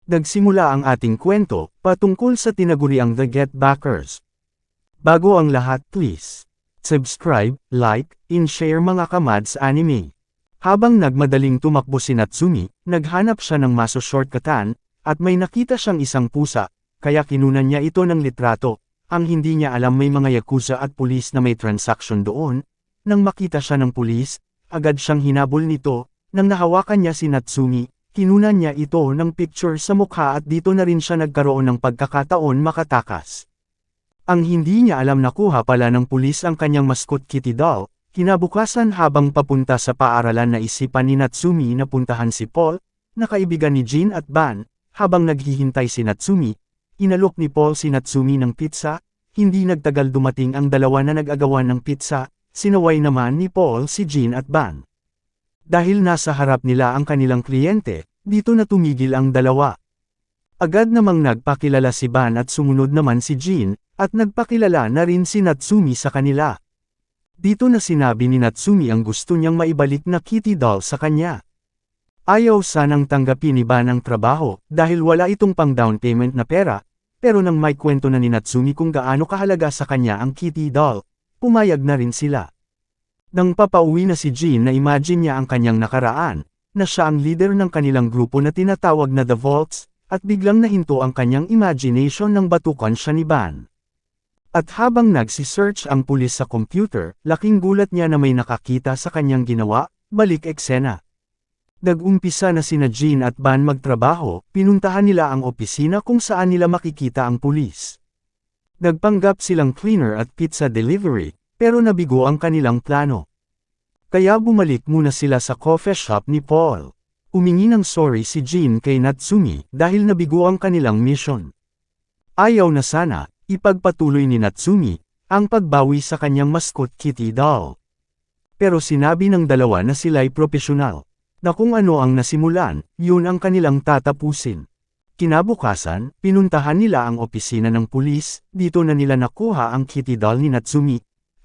Nagsimula ang ating kwento, patungkol sa tinaguriang The Get Backers. Bago ang lahat, please subscribe, like, and share mga kamads anime. Habang nagmadaling tumakbo si Natsumi, naghanap siya ng maso-shortcutan, at may nakita siyang isang pusa, kaya kinunan niya ito ng litrato. Ang hindi niya alam may mga yakuza at pulis na may transaksyon doon. Nang makita siya ng pulis, agad siyang hinabol nito. Nang nahawakan niya si Natsumi, kinunan niya ito ng picture sa mukha at dito na rin siya nagkaroon ng pagkakataon makatakas. Ang hindi niya alam na kuha pala ng pulis ang kanyang mascot kitty doll. Kinabukasan habang papunta sa paaralan na isipan ni Natsumi na puntahan si Paul, na kaibigan ni Jin at Ban. Habang naghihintay si Natsumi, inalok ni Paul si Natsumi ng pizza. Hindi nagtagal dumating ang dalawa na nag-agawan ng pizza, sinaway naman ni Paul si Jin at Ban. Dahil nasa harap nila ang kanilang kliyente, dito na tumigil ang dalawa. Agad namang nagpakilala si Ban at sumunod naman si Jin, at nagpakilala na rin si Natsumi sa kanila. Dito na sinabi ni Natsumi ang gusto niyang maibalik na kitty doll sa kanya. Ayaw sanang tanggapin ni Ban ang trabaho, dahil wala itong pang down payment na pera, pero nang may kwento na ni Natsumi kung gaano kahalaga sa kanya ang kitty doll, pumayag na rin sila. Nang papauwi na si Jin na imagine niya ang kanyang nakaraan, na siya ang leader ng kanilang grupo na tinatawag na The Vaults, at biglang nahinto ang kanyang imagination nang batukan siya ni Ban. At habang nagsisearch ang pulis sa computer, laking gulat niya na may nakakita sa kanyang ginawa, balik eksena. Nag-umpisa na sina Jin at Ban magtrabaho, pinuntahan nila ang opisina kung saan nila makikita ang pulis. Nagpanggap silang cleaner at pizza delivery, pero nabigo ang kanilang plano. Kaya bumalik muna sila sa coffee shop ni Paul. Humingi ng sorry si Jin kay Natsumi dahil nabigo ang kanilang mission. Ayaw na sana, ipagpatuloy ni Natsumi ang pagbawi sa kanyang mascot kitty doll. Pero sinabi ng dalawa na sila'y propesyonal, na kung ano ang nasimulan, yun ang kanilang tatapusin. Kinabukasan, pinuntahan nila ang opisina ng pulis, dito na nila nakuha ang kitty doll ni Natsumi.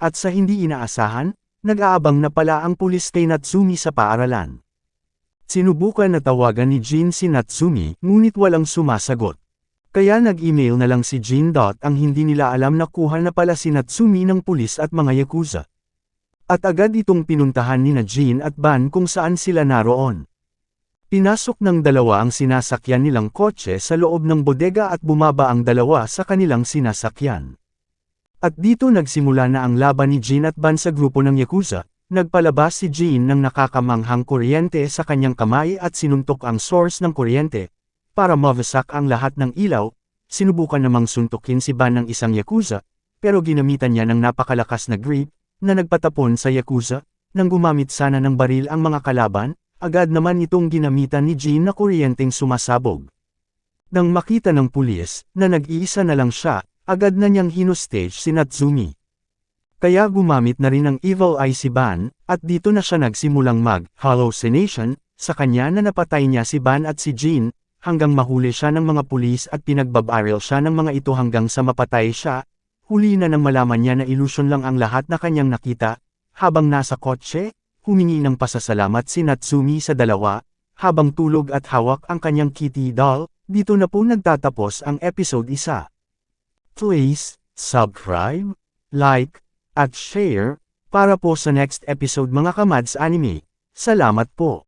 At sa hindi inaasahan, nag-aabang na pala ang pulis kay Natsumi sa paaralan. Sinubukan na tawagan ni Jin si Natsumi, ngunit walang sumasagot. Kaya nag-email na lang si Jin. Ang hindi nila alam na kuha na pala si Natsumi ng pulis at mga yakuza. At agad itong pinuntahan ni na Jin at Ban kung saan sila naroon. Pinasok ng dalawa ang sinasakyan nilang kotse sa loob ng bodega at bumaba ang dalawa sa kanilang sinasakyan. At dito nagsimula na ang laban ni Jin at Ban sa grupo ng yakuza. Nagpalabas si Jin ng nakakamanghang kuryente sa kanyang kamay at sinuntok ang source ng kuryente. Para mawasak ang lahat ng ilaw, sinubukan namang suntukin si Ban ng isang yakuza, pero ginamitan niya ng napakalakas na grip, na nagpatapon sa yakuza. Nang gumamit sana ng baril ang mga kalaban, agad naman itong ginamitan ni Jin na kuryenteng sumasabog. Nang makita ng pulis, na nag-iisa na lang siya, agad na niyang hinostage si Natsumi. Kaya gumamit na rin ng evil eye si Ban, at dito na siya nagsimulang mag-hallucination, sa kanya na napatay niya si Ban at si Jin, hanggang mahuli siya ng mga pulis at pinagbabaril siya ng mga ito hanggang sa mapatay siya. Huli na nang malaman niya na ilusyon lang ang lahat na kanyang nakita. Habang nasa kotse, humingi ng pasasalamat si Natsumi sa dalawa, habang tulog at hawak ang kanyang kitty doll. Dito na po nagtatapos ang episode 1. Please, subscribe, like, at share, para po sa next episode mga kamads anime. Salamat po.